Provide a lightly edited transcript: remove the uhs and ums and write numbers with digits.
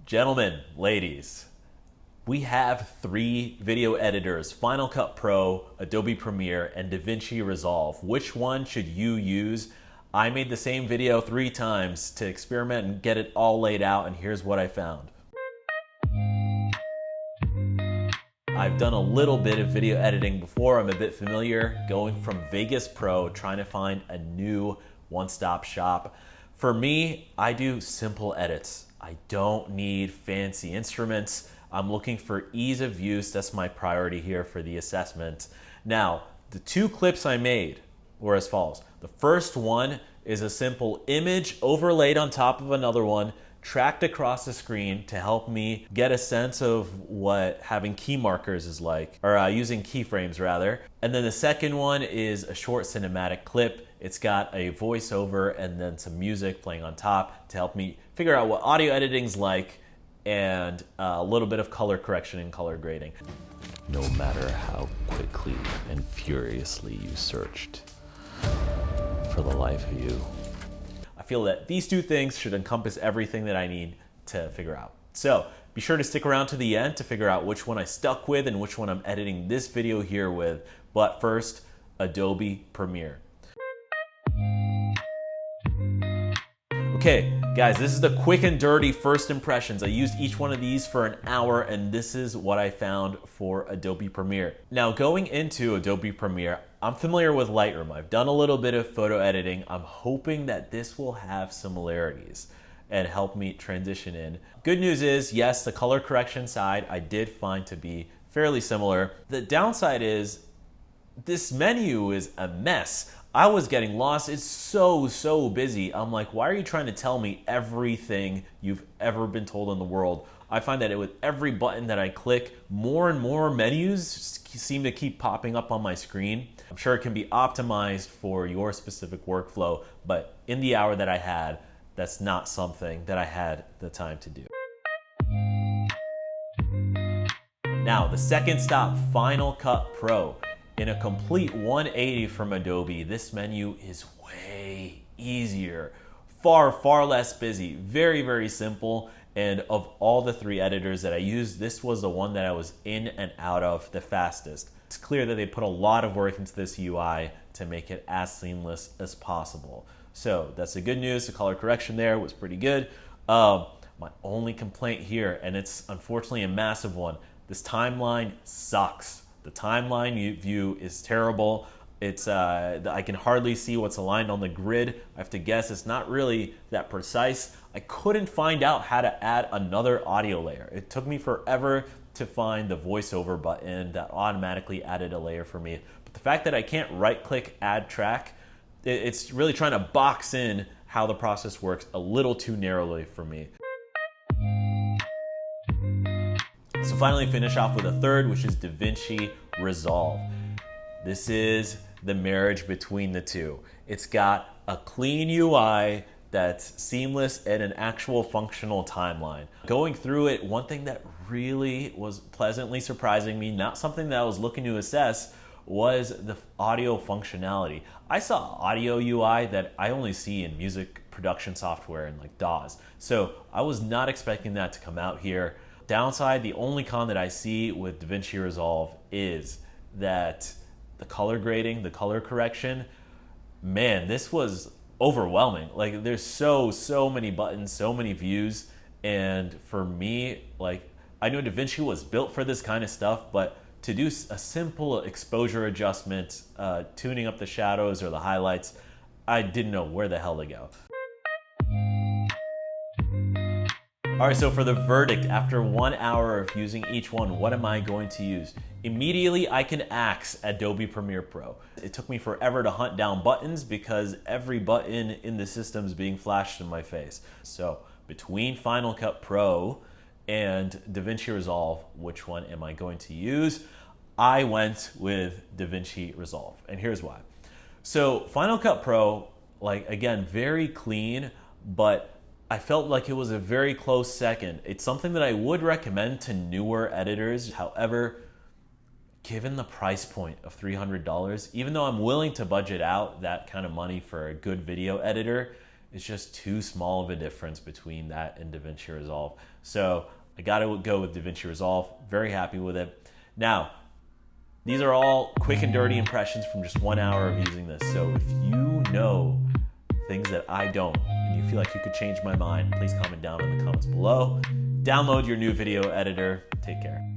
Gentlemen, ladies, we have 3 video editors: Final Cut Pro, Adobe Premiere, and Davinci Resolve. Which one should you use? I made the same video 3 times to experiment and get it all laid out, and here's what I found. I've done a little bit of video editing before. I'm a bit familiar going from Vegas Pro, trying to find a new one-stop shop. For me, I do simple edits. I don't need fancy instruments. I'm looking for ease of use. That's my priority here for the assessment. Now, the 2 clips I made were as follows. The first one is a simple image overlaid on top of another one, tracked across the screen to help me get a sense of what having key markers is like, or using keyframes rather. And then the second one is a short cinematic clip. It's got a voiceover and then some music playing on top to help me figure out what audio editing's like, and a little bit of color correction and color grading. No matter how quickly and furiously you searched for the life of you, I feel that these 2 things should encompass everything that I need to figure out. So be sure to stick around to the end to figure out which one I stuck with and which one I'm editing this video here with. But first, Adobe Premiere. Okay, guys, this is the quick and dirty first impressions. I used each one of these for an hour, and this is what I found for Adobe Premiere. Now, going into Adobe Premiere, I'm familiar with Lightroom. I've done a little bit of photo editing. I'm hoping that this will have similarities and help me transition in. Good news is, yes, the color correction side I did find to be fairly similar. The downside is this menu is a mess. I was getting lost. It's so busy. I'm like, why are you trying to tell me everything you've ever been told in the world? I find that with every button that I click, more and more menus seem to keep popping up on my screen. I'm sure it can be optimized for your specific workflow, but in the hour that I had, that's not something that I had the time to do. Now, the second stop, Final Cut Pro. In a complete 180 from Adobe, this menu is way easier, far less busy, very simple. And of all the 3 editors that I used, this was the one that I was in and out of the fastest. It's clear that they put a lot of work into this UI to make it as seamless as possible. So that's the good news. The color correction there was pretty good. My only complaint here, and it's unfortunately a massive one, this timeline sucks. The timeline view is terrible. It's I can hardly see what's aligned on the grid. I have to guess it's not really that precise. I couldn't find out how to add another audio layer. It took me forever to find the voiceover button that automatically added a layer for me. But the fact that I can't right-click add track, it's really trying to box in how the process works a little too narrowly for me. So finally finish off with a third, which is Davinci Resolve. This is the marriage between the 2. It's got a clean UI that's seamless and an actual functional timeline. Going through it, one thing that really was pleasantly surprising me, not something that I was looking to assess, was the audio functionality. I saw audio UI that I only see in music production software and like DAWs. So I was not expecting that to come out here. Downside, the only con that I see with Davinci Resolve is that the color grading, the color correction, man, this was overwhelming. Like there's so many buttons, so many views. And for me, like I know Davinci was built for this kind of stuff, but to do a simple exposure adjustment, tuning up the shadows or the highlights, I didn't know where the hell to go. All right, so for the verdict, after 1 hour of using each one, what am I going to use? Immediately, I can axe Adobe Premiere Pro. It took me forever to hunt down buttons because every button in the system is being flashed in my face. So between Final Cut Pro and Davinci Resolve, which one am I going to use? I went with Davinci Resolve, and here's why. So Final Cut Pro, like again, very clean, but I felt like it was a very close second. It's something that I would recommend to newer editors. However, given the price point of $300, even though I'm willing to budget out that kind of money for a good video editor, It's just too small of a difference between that and Davinci Resolve. So I got to go with Davinci Resolve. Very happy with it. Now, these are all quick and dirty impressions from just 1 hour of using this. So if you know things that I don't, and you feel like you could change my mind, please comment down in the comments below. Download your new video editor. Take care.